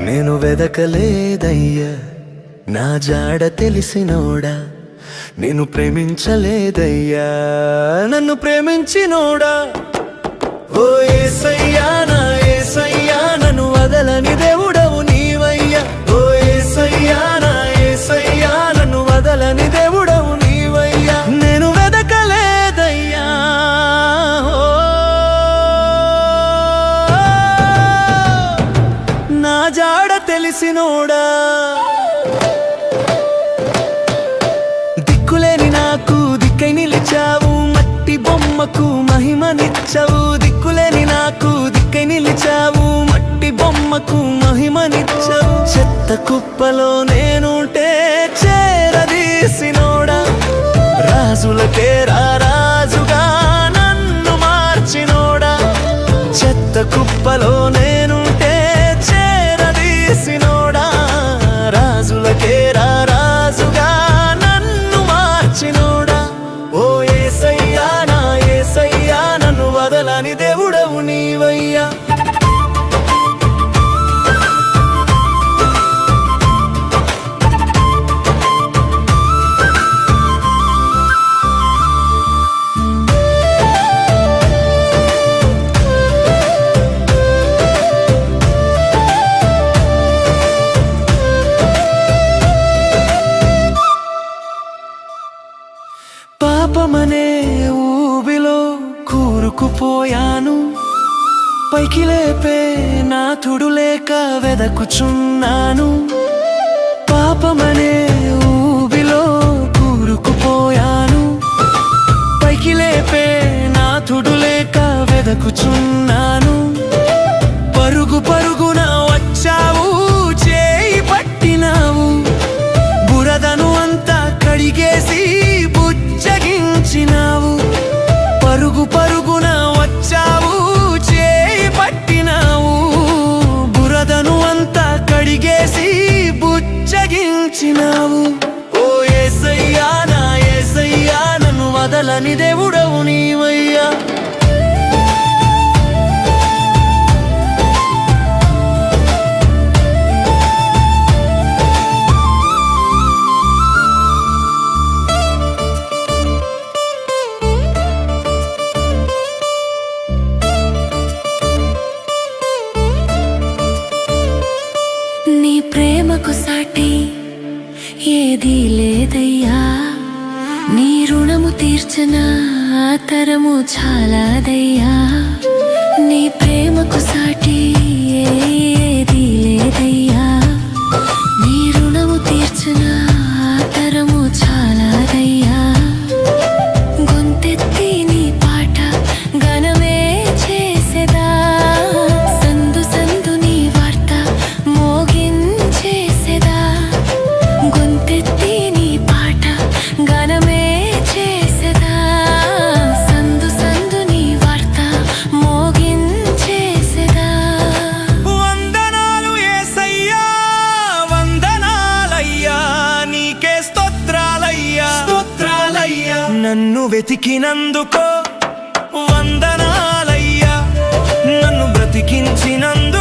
నేను వెదకలేదయ్యా నా జాడ తెలిసినోడా, నేను ప్రేమించలేదయ్యా నన్ను ప్రేమించినోడా. ఓ యేసయ్యా నా యేసయ్యా నన్ను వదలని దేవుడవు నీవయ్యా. ఓ యేసయ్యా నా యేసయ్యా నన్ను వదలని దేవుడవు నీవయ్యా. నేను వెదకలేదయ్యా నా జాడ తెలిసినోడా. దిక్కులేని నాకు దిక్కై నిలిచావు, మట్టి బొమ్మకు మహిమనిచ్చావు. దిక్కులేని నాకు దిక్కై నిలిచావు, మట్టి బొమ్మకు మహిమనిచ్చావు. చెత్త కుప్పలో నేనుంటే చేరదీసినోడా, రాజులకే రాజుగా నన్ను మార్చినోడా. చెత్త కుప్పలో నేనుంటే చేరదీసినోడా, రాజులకే రాజుగా నన్ను మార్చినోడా. ఓ యేసయ్యా నా యేసయ్యా నన్ను వదలని దేవుడవు నీవయ్యా. పాపమనే ఊబిలో కూరుకుపోయాను, పైకి లేపే నాథుడు లేక వెదకుచున్నాను. పాపమనే ఊబిలో కూరుకుపోయాను, పైకి లేపే నాథుడు లేక వెదకుచున్నాను. పరుగు పరుగున వచ్చావు, చేయి పట్టినావు, బురదను అంతా కడిగేసి బుజ్జగించినావు. పరుగు పరుగున వచ్చావు, చేయి పట్టినావు, బురదను అంతా కడిగేసి బుజ్జగించినావు. ఓ యేసయ్యా నా యేసయ్యా నన్ను వదలని దేవుడవు నీవయ్యా. నీ ప్రేమకు సాటి ఏదీ లేదయ్యా, నీ రుణము తీర్చిన తరము చాలాదయ్యా. నీ ప్రేమకు సాటి ఏదీ లేదయ్యా, నీ రుణము తీర్చిన తరము చాలాదయ్యా. గొంతెత్తి నీ పాట గణమే చేసేదా, సందు సందు నీ వార్త మోగించేసేదా. గొంతెత్తి నీ పాట గణమే చేసేదా, సందు సందు నీ వార్త మోగించేసేదా. వందనాలు యేసయ్యా వందనాలయ్యా, నీకే స్తోత్రాలయ్యా స్తోత్రాలయ్యా. నన్ను వెతికినందుకో వందనాలయ్యా, నన్ను బ్రతికించినందుకు